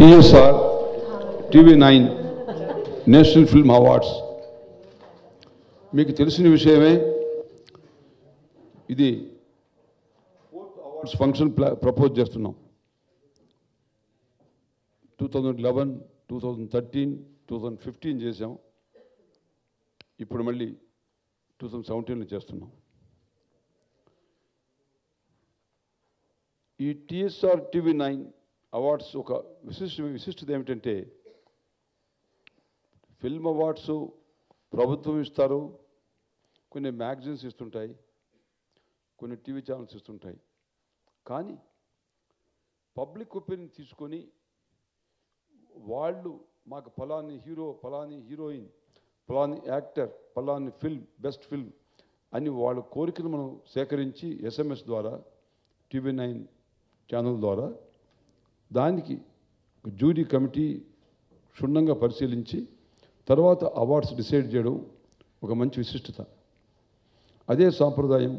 TSR TV9 national film awards మీకు తెలిసిన విషయమే. ఇది 4th అవార్డ్స్ ఫంక్షన్ ప్రపోజ్ చేస్తున్నాం. 2011, 2013, 2015 చేసాం. ఇప్పుడు మళ్ళీ 2017లో చేస్తున్నాం. ఈ TSR TV9 అవార్డ్స్ ఒక విశిష్టత ఏమిటంటే, ఫిల్మ్ అవార్డ్స్ ప్రభుత్వం ఇస్తారు, కొన్ని మ్యాగజైన్స్ ఇస్తుంటాయి, కొన్ని టీవీ ఛానల్స్ ఇస్తుంటాయి. కానీ పబ్లిక్ ఒపీనియన్ తీసుకొని వాళ్ళు మాకు ఫలాని హీరో, ఫలాని హీరోయిన్, ఫలాని యాక్టర్, ఫలాని ఫిల్మ్, బెస్ట్ ఫిల్మ్ అని వాళ్ళ కోరికను మనం సేకరించి SMS ద్వారా, TV9 ఛానల్ ద్వారా దానికి జ్యూరీ కమిటీ క్షుణ్ణంగా పరిశీలించి తర్వాత అవార్డ్స్ డిసైడ్ చేయడం ఒక మంచి విశిష్టత. అదే సాంప్రదాయం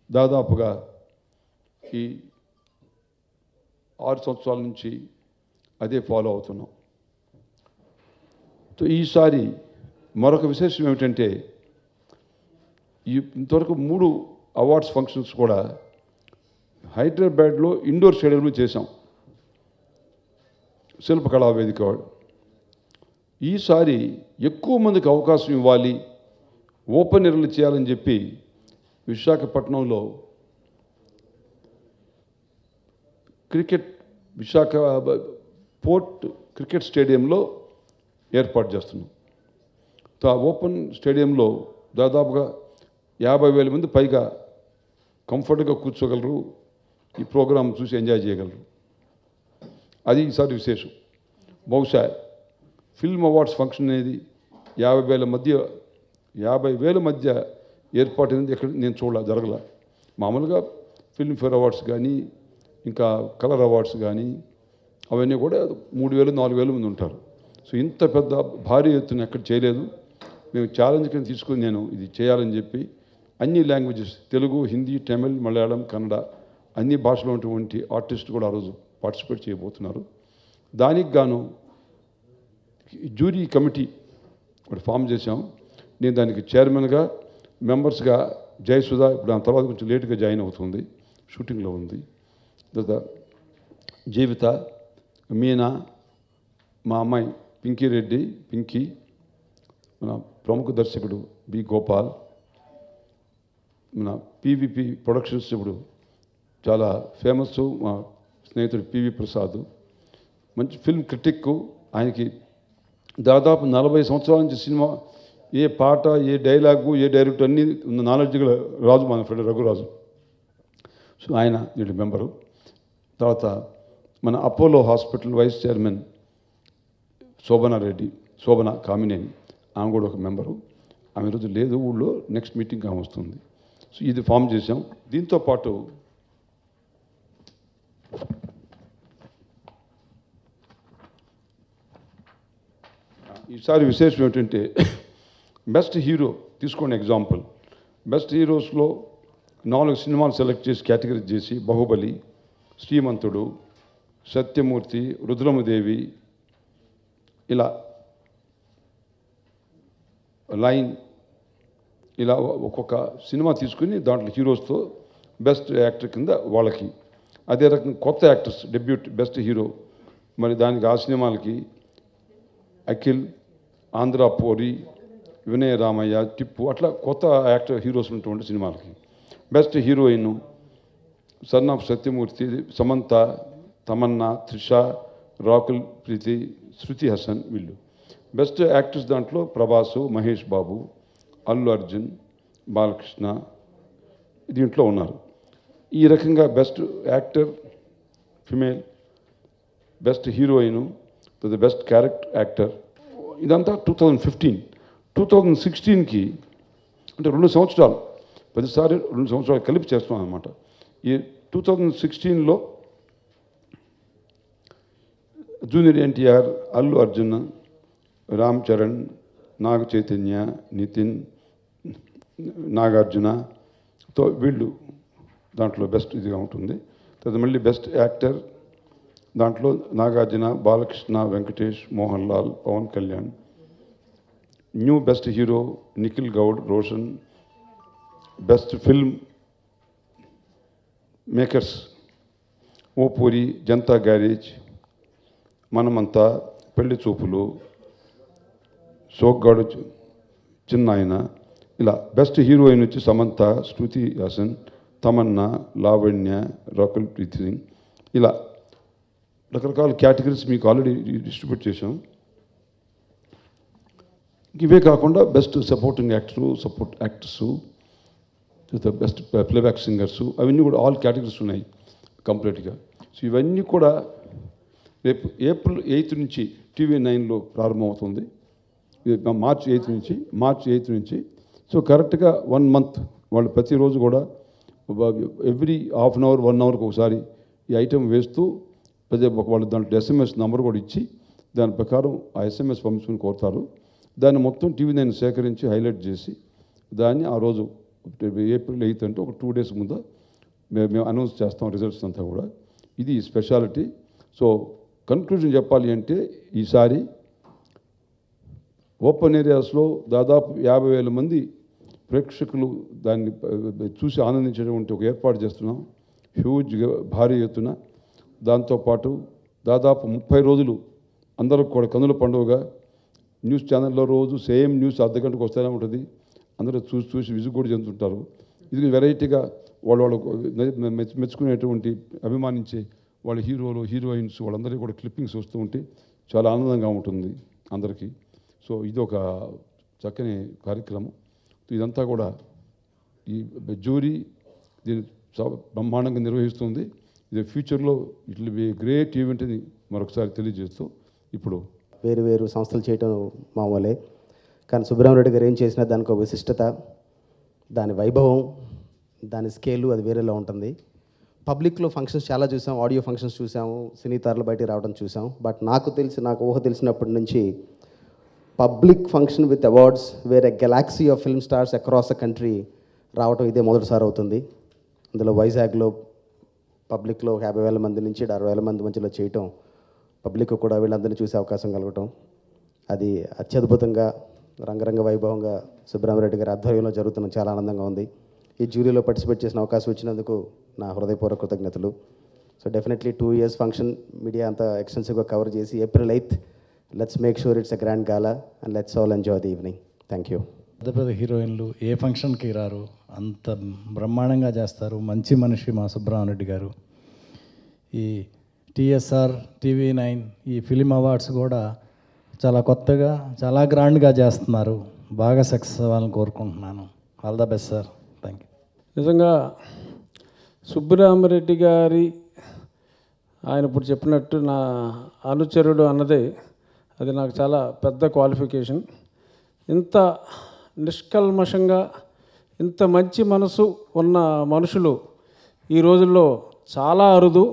దాదాపుగా ఈ 6 సంవత్సరాల నుంచి అదే ఫాలో అవుతున్నాం. ఈసారి మరొక విశేషం ఏమిటంటే, ఇంతవరకు 3 అవార్డ్స్ ఫంక్షన్స్ కూడా హైదరాబాద్లో ఇండోర్ స్టేడియంలో చేశాం, శిల్పకళా వేదిక వాడు. ఈసారి ఎక్కువ మందికి అవకాశం ఇవ్వాలి, ఓపెన్ ఎయిర్లు చేయాలని చెప్పి విశాఖపట్నంలో విశాఖ పోర్ట్ క్రికెట్ స్టేడియంలో ఏర్పాటు చేస్తున్నాం. ఆ ఓపెన్ స్టేడియంలో దాదాపుగా 50,000 మంది పైగా కంఫర్ట్గా కూర్చోగలరు, ఈ ప్రోగ్రాం చూసి ఎంజాయ్ చేయగలరు. అది ఈసారి విశేషం. బహుశా ఫిల్మ్ అవార్డ్స్ ఫంక్షన్ అనేది 50,000 మధ్య ఏర్పాటు అనేది ఎక్కడ నేను జరగల. మామూలుగా ఫిల్మ్ఫేర్ అవార్డ్స్ కానీ, ఇంకా కలర్ అవార్డ్స్ కానీ, అవన్నీ కూడా 3,000-4,000 మంది ఉంటారు. సో ఇంత పెద్ద భారీ ఎత్తున ఎక్కడ చేయలేదు. మేము ఛాలెంజ్ కింద తీసుకొని నేను ఇది చేయాలని చెప్పి అన్ని లాంగ్వేజెస్, తెలుగు, హిందీ, తమిళ్, మలయాళం, కన్నడ అన్ని భాషలో ఉన్నటువంటి ఆర్టిస్ట్ కూడా ఆ రోజు పార్టిసిపేట్ చేయబోతున్నారు. దానికి గాను జ్యూరీ కమిటీ ఒకటి ఫామ్ చేశాం. నేను దానికి చైర్మన్గా, మెంబర్స్గా జయసుధ ఇప్పుడు దాని తర్వాత కొంచెం లేట్గా జాయిన్ అవుతుంది, షూటింగ్లో ఉంది. తర్వాత జీవిత, మీనా, మా అమ్మాయి పింకీ, మన ప్రముఖ దర్శకుడు బి గోపాల్, మన PVP ప్రొడక్షన్స్ ఇప్పుడు చాలా ఫేమస్ మా స్నేహితుడు PV ప్రసాద్, మంచి ఫిల్మ్ క్రిటిక్. ఆయనకి దాదాపు 40 సంవత్సరాల నుంచి సినిమా ఏ పాట, ఏ డైలాగు, ఏ డైరెక్టర్ అన్నీ ఉన్న నాలెడ్జ్ గల రాజు మన ఫ్రెండ్ రఘురాజు. సో ఆయన వీళ్ళ మెంబరు. తర్వాత మన అపోలో హాస్పిటల్ వైస్ చైర్మన్ శోభన కామినేని, ఆమె కూడా ఒక మెంబరు. ఆమె ఈరోజు లేదు ఊళ్ళో, నెక్స్ట్ మీటింగ్ ఆమె వస్తుంది. సో ఇది ఫామ్ చేసాం. దీంతోపాటు ఈసారి విశేషం ఏమిటంటే, బెస్ట్ హీరో తీసుకోండి. ఎగ్జాంపుల్, బెస్ట్ హీరోస్లో 4 సినిమాలు సెలెక్ట్ చేసి కేటగిరీ చేసి, బాహుబలి, శ్రీమంతుడు, సత్యమూర్తి, రుద్రమదేవి, ఇలా లైన్, ఇలా ఒక్కొక్క సినిమా తీసుకుని దాంట్లో హీరోస్తో బెస్ట్ యాక్టర్ కింద వాళ్ళకి. అదే రకంగా కొత్త యాక్టర్స్ డెబ్యూట్ బెస్ట్ హీరో, మరి దానికి ఆ సినిమాలకి అఖిల్, ఆంధ్ర పోరి, వినయ రామయ్య, టిప్పు, అట్లా కొత్త యాక్టర్ హీరోస్ ఉన్నటువంటి సినిమాలకి. Best heroine son of Satyamurthy, Samantha, Tamannaah, Trisha, Rakul Preeti, Shruti Haasan వీళ్ళు. బెస్ట్ యాక్టర్స్ దాంట్లో ప్రభాసు, మహేష్ బాబు, అల్లు అర్జున్, బాలకృష్ణ దీంట్లో ఉన్నారు. ఈ రకంగా best actor female, best heroine, best character actor, ఇదంతా 2015. 2016కి అంటే 2 సంవత్సరాలు, ప్రతిసారి 2 సంవత్సరాలు కలిపి చేస్తున్నాం అన్నమాట. ఈ 2016లో జూనియర్ NTR, అల్లు అర్జున్, రామ్ చరణ్, నాగ చైతన్య, నితిన్, నాగార్జునతో వీళ్ళు దాంట్లో బెస్ట్ ఇదిగా ఉంటుంది. తర్వాత మళ్ళీ బెస్ట్ యాక్టర్ దాంట్లో Nagarjuna, Balakrishna, Venkatesh, Mohan Lal, Pawan Kalyan. New best hero Nikhil Goud, Roshan. Best film makers ఓ పూరి, జనతా గ్యారేజ్, మనమంతా, పెళ్లి చూపులు, సోగ్గాడు చిన్నాయన. ఇలా బెస్ట్ హీరోయిన్ వచ్చి సమంత, శృతి హాసన్, తమన్నా, లావణ్య, రాకుల్ ప్రీత్ సింగ్. ఇలా రకరకాల కేటగిరీస్ మీకు ఆల్రెడీ డిస్ట్రిబ్యూట్ చేశాం. ఇవే కాకుండా best supporting actor, support actors, best playback singers, అవన్నీ కూడా ఆల్ కేటగిరీస్ ఉన్నాయి కంప్లీట్గా. సో ఇవన్నీ కూడా రేపు ఏప్రిల్ 8 నుంచి TV9లో ప్రారంభమవుతుంది. మార్చ్ 8 నుంచి. సో కరెక్ట్గా 1 మంత్ వాళ్ళు ప్రతిరోజు కూడా ఎవ్రీ హాఫ్ అన్ అవర్ 1 అవర్కి ఒకసారి ఈ ఐటెం వేస్తూ వాళ్ళు దాంట్లో SMS నెంబర్ కూడా ఇచ్చి దాని ప్రకారం ఆ SMS పంపించుకుని కోరుతారు. దాన్ని మొత్తం TV9 సేకరించి హైలైట్ చేసి దాన్ని ఆ రోజు ఏప్రిల్ 8 అంటే ఒక 2 days ముందు మేము అనౌన్స్ చేస్తాం రిజల్ట్స్ అంతా కూడా. ఇది స్పెషాలిటీ. సో కన్క్లూజన్ చెప్పాలి అంటే ఈసారి ఓపెన్ ఏరియాస్లో దాదాపు 50,000 మంది ప్రేక్షకులు దాన్ని చూసి ఆనందించేటువంటి ఒక ఏర్పాటు చేస్తున్నాం. హ్యూజ్గా భారీ ఎత్తున. దాంతోపాటు దాదాపు 30 రోజులు అందరికి కూడా కనుల పండుగగా న్యూస్ ఛానల్లో రోజు సేమ్ న్యూస్ అర్ధగంటకు వస్తూనే ఉంటుంది. అందరూ చూసి విసుగు కూడా చెందుతుంటారు. ఇది వెరైటీగా వాళ్ళు మెచ్చుకునేటువంటి అభిమానించే వాళ్ళ హీరోలు, హీరోయిన్స్ వాళ్ళందరికీ కూడా క్లిప్పింగ్స్ వస్తూ ఉంటే చాలా ఆనందంగా ఉంటుంది అందరికీ. సో ఇది ఒక చక్కని కార్యక్రమం. ఇదంతా కూడా ఈ జ్యూరీ దీన్ని బ్రహ్మాండంగా నిర్వహిస్తుంది. ఇది ఫ్యూచర్లో it will be great event అని మరొకసారి తెలియజేస్తూ ఇప్పుడు వేరు సంస్థలు చేయటం మామూలే, కానీ సుబ్రహ్మణ్యరెడ్డి గారు ఏం చేసినా దానికి ఒక విశిష్టత, దాని వైభవం, దాని స్కేలు అది వేరేలా ఉంటుంది. పబ్లిక్లో ఫంక్షన్స్ చాలా చూసాం, ఆడియో ఫంక్షన్స్ చూసాము, సినీ తారలు బయటికి రావడం చూసాం. బట్ నాకు ఊహ తెలిసినప్పటి నుంచి పబ్లిక్ ఫంక్షన్ విత్ అవార్డ్స్ వేరే Galaxy of film stars across the country రావడం ఇదే మొదటిసారి అవుతుంది. అందులో వైజాగ్లో పబ్లిక్లో 50,000 మంది నుంచి 60,000 మంది మధ్యలో చేయటం, పబ్లిక్ కూడా వీళ్ళందరినీ చూసే అవకాశం కలగటం, అది అత్యద్భుతంగా రంగరంగ వైభవంగా సుబ్రహ్మణ్యరెడ్డి గారి ఆధ్వర్యంలో జరుగుతున్న చాలా ఆనందంగా ఉంది. ఈ జ్యూరీలో పార్టిసిపేట్ చేసిన అవకాశం ఇచ్చినందుకు నా హృదయపూర్వక కృతజ్ఞతలు. So definitely 2 years function media అంతా ఎక్స్టెన్సివ్గా కవర్ చేసి April 8 let's make sure it's a grand gala and let's all enjoy the evening. Thank you. పెద్ద హీరోయిన్లు ఏ ఫంక్షన్కి రారు, అంత బ్రహ్మాండంగా చేస్తారు. మంచి మనిషి మా సుబ్రహ్మణ్యరెడ్డి గారు. ఈ TSR, TV9 ఈ ఫిలిం అవార్డ్స్ కూడా చాలా కొత్తగా, చాలా గ్రాండ్గా చేస్తున్నారు. బాగా సక్సెస్ అవ్వాలని కోరుకుంటున్నాను. All the best sir. Thank you. నిజంగా సుబ్బరామరెడ్డి గారి ఆయన ఇప్పుడు చెప్పినట్టు నా అనుచరుడు అన్నదే అది నాకు చాలా పెద్ద క్వాలిఫికేషన్. ఇంత నిష్కల్మషంగా ఇంత మంచి మనసు ఉన్న మనుషులు ఈ రోజుల్లో చాలా అరుదు.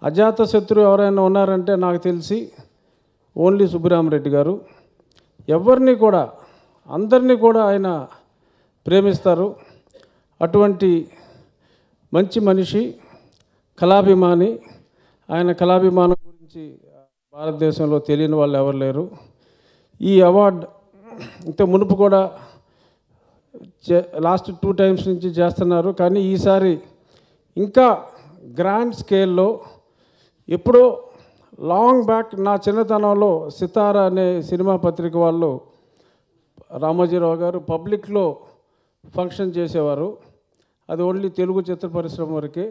అజాత శత్రు ఎవరైనా ఉన్నారంటే నాకు తెలిసి ఓన్లీ సుబ్బరామరెడ్డి గారు. ఎవరిని కూడా అందరినీ కూడా ఆయన ప్రేమిస్తారు. అటువంటి మంచి మనిషి, కళాభిమాని. ఆయన కళాభిమానం గురించి భారతదేశంలో తెలియని వాళ్ళు ఎవరు లేరు. ఈ అవార్డు ఇంత మునుపు కూడా లాస్ట్ 2 times నుంచి చేస్తున్నారు. కానీ ఈసారి ఇంకా గ్రాండ్ స్కేల్లో, ఎప్పుడో లాంగ్ బ్యాక్ నా చిన్నతనంలో సితారా అనే సినిమా పత్రిక వాళ్ళు రామోజీరావు గారు పబ్లిక్లో ఫంక్షన్ చేసేవారు. అది ఓన్లీ తెలుగు చిత్ర పరిశ్రమ వరకే.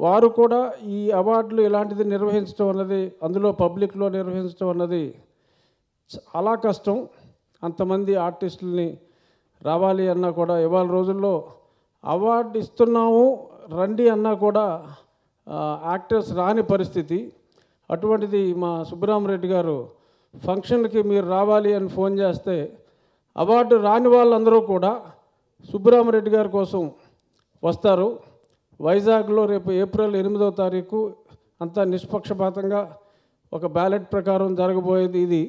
వారు కూడా ఈ అవార్డులు ఇలాంటిది నిర్వహించడం అన్నది, అందులో పబ్లిక్లో నిర్వహించడం అన్నది చాలా కష్టం. అంతమంది ఆర్టిస్టులని రావాలి అన్నా కూడా ఇవాళ రోజుల్లో అవార్డు ఇస్తున్నాము రండి అన్నా కూడా యాక్టర్స్ రాని పరిస్థితి. అటువంటిది మా సుబ్బరామరెడ్డి గారు ఫంక్షన్కి మీరు రావాలి అని ఫోన్ చేస్తే అవార్డు రాని వాళ్ళందరూ కూడా సుబ్బరామరెడ్డి గారి కోసం వస్తారు. వైజాగ్లో రేపు ఏప్రిల్ 8వ తారీఖు అంతా నిష్పక్షపాతంగా ఒక బ్యాలెట్ ప్రకారం జరగబోయేది. ఇది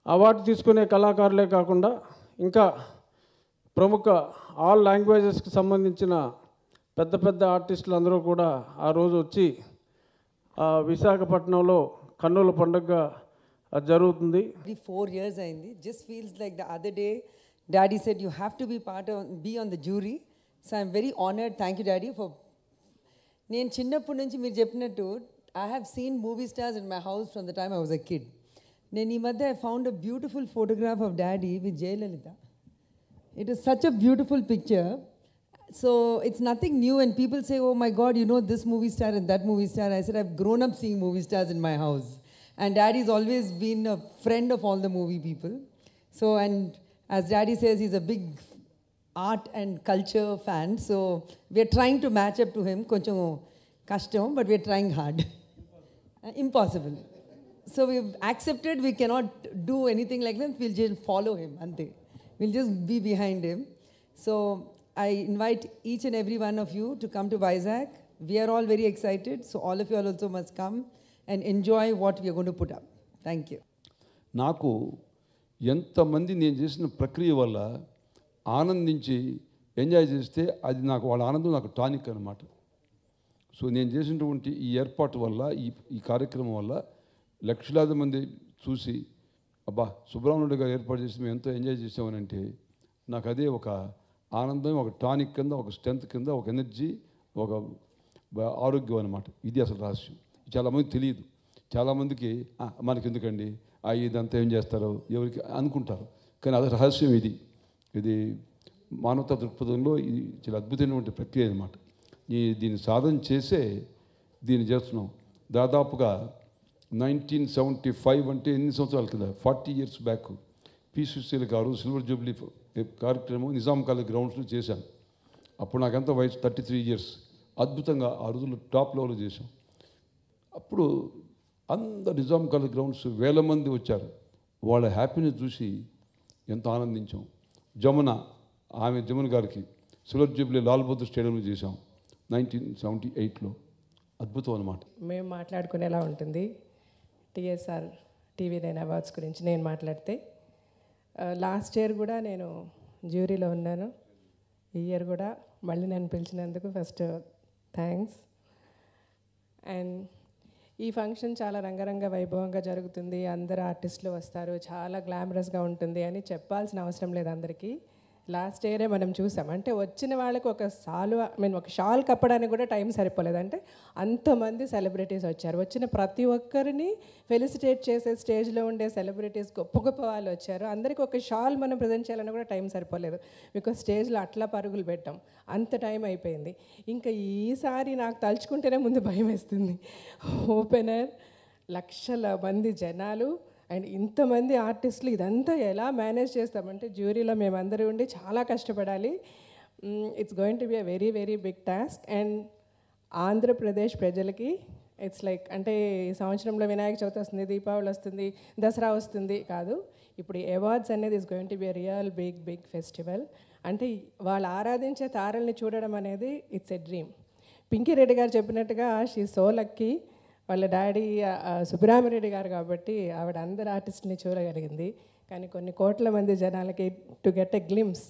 అవార్డు తీసుకునే కళాకారులే కాకుండా ఇంకా ప్రముఖ ఆల్ లాంగ్వేజెస్కి సంబంధించిన పెద్ద పెద్ద ఆర్టిస్టులు అందరూ కూడా ఆ రోజు వచ్చి విశాఖపట్నంలో కన్నుల పండుగ జరుగుతుంది. 4 years అయింది. Just feels like the other day Daddy said you have to be on the jury. So I'm very honored. Thank you Daddy for. నేను చిన్నప్పటి నుంచి మీరు చెప్పినట్టు I have seen movie stars in my house from the time I was a kid. నేను ఈ మధ్య I found a beautiful photograph of Daddy with Jayalalitha. It is such a beautiful picture. So it's nothing new and people say, oh my God, you know this movie star and that movie star. I said, I've grown up seeing movie stars in my house. And Daddy's always been a friend of all the movie people. So, and as Daddy says, he's a big art and culture fan. So we're trying to match up to him. Koncham kashtam, but we're trying hard. Impossible. So we've accepted we cannot do anything like that. We'll just follow him. Ante. We'll just be behind him. So I invite each and every one of you to come to Vizag. We are all very excited. So all of you all also must come and enjoy what we are going to put up. Thank you. నాకు ఎంతమంది నేను చేసిన ప్రక్రియ వల్ల ఆనందించి enjoy చేస్తే అది నాకు వాళ్ళ ఆనందం నాకు టానిక్ అనమాట. సో నేను చేసినటువంటి ఈ ఏర్పాటు వల్ల ఈ కార్యక్రమం వల్ల లక్షలాది మంది చూసి అబ్బా సుబ్రహ్మణ్యుడు గారు ఏర్పాటు చేసి మేము ఎంతో ఎంజాయ్ చేసామనంటే నాకు అదే ఒక ఆనందం, ఒక టానిక్ కింద, ఒక స్ట్రెంత్ కింద, ఒక ఎనర్జీ, ఒక ఆరోగ్యం అనమాట. ఇది అసలు రహస్యం. చాలామందికి తెలియదు. చాలామందికి మనకి ఎందుకండి ఇదంతా ఏం చేస్తారో ఎవరికి అనుకుంటారు. కానీ అది రహస్యం. ఇది మానవతా దృక్పథంలో ఇది చాలా అద్భుతమైనటువంటి ప్రక్రియ అనమాట. దీన్ని సాధన చేసే దీన్ని చేస్తున్నాం. దాదాపుగా 1975 అంటే ఎన్ని సంవత్సరాల కింద 40 years బ్యాక్ పి సుశీల్ గారు సిల్వర్ జూబ్లీ కార్యక్రమం నిజాం కాలేజ్ గ్రౌండ్స్లో చేశాను. అప్పుడు నాకెంత వయసు 33 years. అద్భుతంగా ఆ రోజుల్లో టాప్ లెవెల్లో చేశాం. అప్పుడు అందరు నిజాం కాలేజ్ గ్రౌండ్స్ వేల మంది వచ్చారు. వాళ్ళ హ్యాపీనెస్ చూసి ఎంత ఆనందించాం. జమున గారికి సిల్వర్ జూబ్లీ లాల్ బహదూర్ స్టేడియంలో చేశాం 1978లో. అద్భుతం అన్నమాట. మేము మాట్లాడుకునేలా ఉంటుంది. టీఎస్ఆర్ TV9 అవార్డ్స్ గురించి నేను మాట్లాడితే, లాస్ట్ ఇయర్ కూడా నేను జ్యూరీలో ఉన్నాను. ఈ ఇయర్ కూడా మళ్ళీ నన్ను పిలిచినందుకు ఫస్ట్ థ్యాంక్స్. అండ్ ఈ ఫంక్షన్ చాలా రంగరంగ వైభవంగా జరుగుతుంది. అందరు ఆర్టిస్టులు వస్తారు, చాలా గ్లామరస్గా ఉంటుంది అని చెప్పాల్సిన అవసరం లేదు అందరికీ. లాస్ట్ ఇయరే మనం చూసాం. అంటే వచ్చిన వాళ్ళకి ఒక షాల్ కప్పడానికి కూడా టైం సరిపోలేదు. అంటే అంతమంది సెలబ్రిటీస్ వచ్చారు. వచ్చిన ప్రతి ఒక్కరిని ఫెలిసిటేట్ చేసే స్టేజ్లో ఉండే సెలబ్రిటీస్ గొప్ప గొప్ప వాళ్ళు వచ్చారు. అందరికీ ఒక షాల్ మనం ప్రజెంట్ చేయాలని కూడా టైం సరిపోలేదు. బికాజ్ స్టేజ్లో అట్లా పరుగులు పెట్టాం, అంత టైం అయిపోయింది. ఇంకా ఈసారి నాకు తలుచుకుంటేనే ముందు భయం వేస్తుంది. ఓపెనర్, లక్షల మంది జనాలు అండ్ ఇంతమంది ఆర్టిస్టులు, ఇదంతా ఎలా మేనేజ్ చేస్తామంటే జ్యూరీలో మేమందరూ ఉండి చాలా కష్టపడాలి. It's going to be a very very big task. And Andhra Pradesh ప్రజలకి ఇట్స్ లైక్, అంటే ఈ సంవత్సరంలో వినాయక చవితి వస్తుంది, దీపావళి వస్తుంది, దసరా వస్తుంది కాదు, ఇప్పుడు అవార్డ్స్ అనేది is going to be a real big festival. అంటే వాళ్ళు ఆరాధించే తారల్ని చూడడం అనేది it's a dream. Pinky Reddy గారు చెప్పినట్టుగా షీ సో లక్కీ. వాళ్ళ డాడీ సుబ్బరామిరెడ్డి గారు కాబట్టి ఆవిడ అందరు ఆర్టిస్ట్ని చూడగలిగింది. కానీ కొన్ని కోట్ల మంది జనాలకి to get a glimpse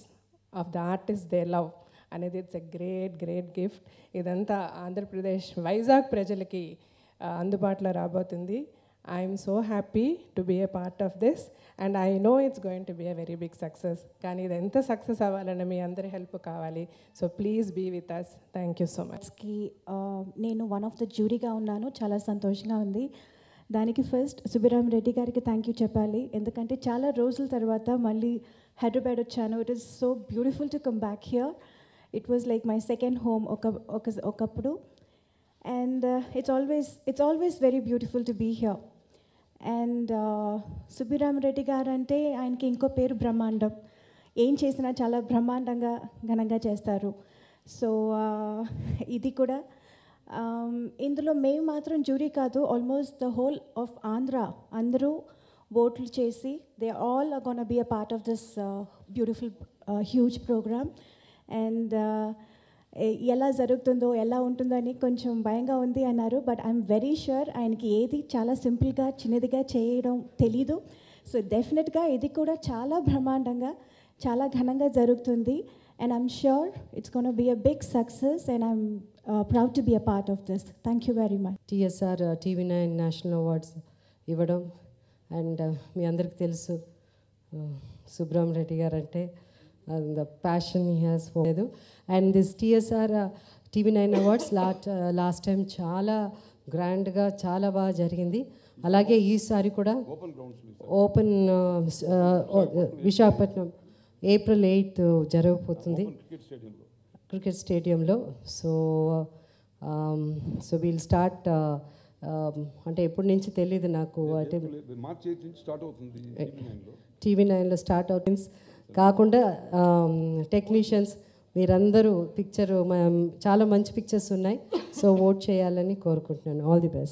of the artist they love అనేది ఇట్స్ ఎ గ్రేట్ గిఫ్ట్. ఇదంతా ఆంధ్రప్రదేశ్ వైజాగ్ ప్రజలకి అందుబాటులో రాబోతుంది. I'm so happy to be A part of this and I know it's going to be a very big success. కానీ ఇది ఎంత success అవ్వాలన్నా మీ అందరి హెల్ప్ కావాలి. So please be with us. Thank you so much. నేను one of the జ్యూరీగా ఉన్నాను. చాలా సంతోషంగా ఉంది. దానికి ఫస్ట్ సుబ్బరామిరెడ్డి గారికి థ్యాంక్ యూ చెప్పాలి. ఎందుకంటే చాలా రోజుల తర్వాత మళ్ళీ హైదరాబాద్ వచ్చాను. It is so beautiful to come back here. It was like my second home ఒకప్పుడు. And it's always very beautiful to be here. And Subbaramireddy గారు అంటే ఆయనకి ఇంకో పేరు బ్రహ్మాండం. ఏం చేసినా చాలా బ్రహ్మాండంగా ఘనంగా చేస్తారు. సో ఇది కూడా ఇందులో మేము మాత్రం జ్యూరీ కాదు, almost the whole of Andhra అందరూ ఓట్లు చేసి they all are gonna be a part of this beautiful huge programme. And ఎలా జరుగుతుందో ఎలా ఉంటుందో అని కొంచెం భయంగా ఉంది అన్నారు. బట్ ఐఎమ్ వెరీ ష్యూర్ ఆయనకి ఏది చాలా సింపుల్గా చిన్నదిగా చేయడం తెలీదు. సో డెఫినెట్గా ఇది కూడా చాలా బ్రహ్మాండంగా చాలా ఘనంగా జరుగుతుంది. And I'm sure it's gonna be a big success. And I'm proud to be a part of this. Thank you very much. TSR TV9 national awards ఇవ్వడం అండ్ మీ అందరికి తెలుసు సుబ్రహ్మ రెడ్డి గారు అంటే the passion he has for and this TSR TV9 awards last time చాలా గ్రాండ్గా చాలా బాగా జరిగింది. అలాగే ఈసారి కూడా ఓపెన్ విశాఖపట్నం April 8th జరగబోతుంది క్రికెట్ స్టేడియంలో. సో వీల్ స్టార్ట్ అంటే ఎప్పటి నుంచి తెలియదు నాకు, అంటే TV9లో స్టార్ట్ అవుతుంది కాకుండా టెక్నీషియన్స్ మీరందరూ చాలా మంచి పిక్చర్స్ ఉన్నాయి. సో ఓట్ చేయాలని కోరుకుంటున్నాను. All the best.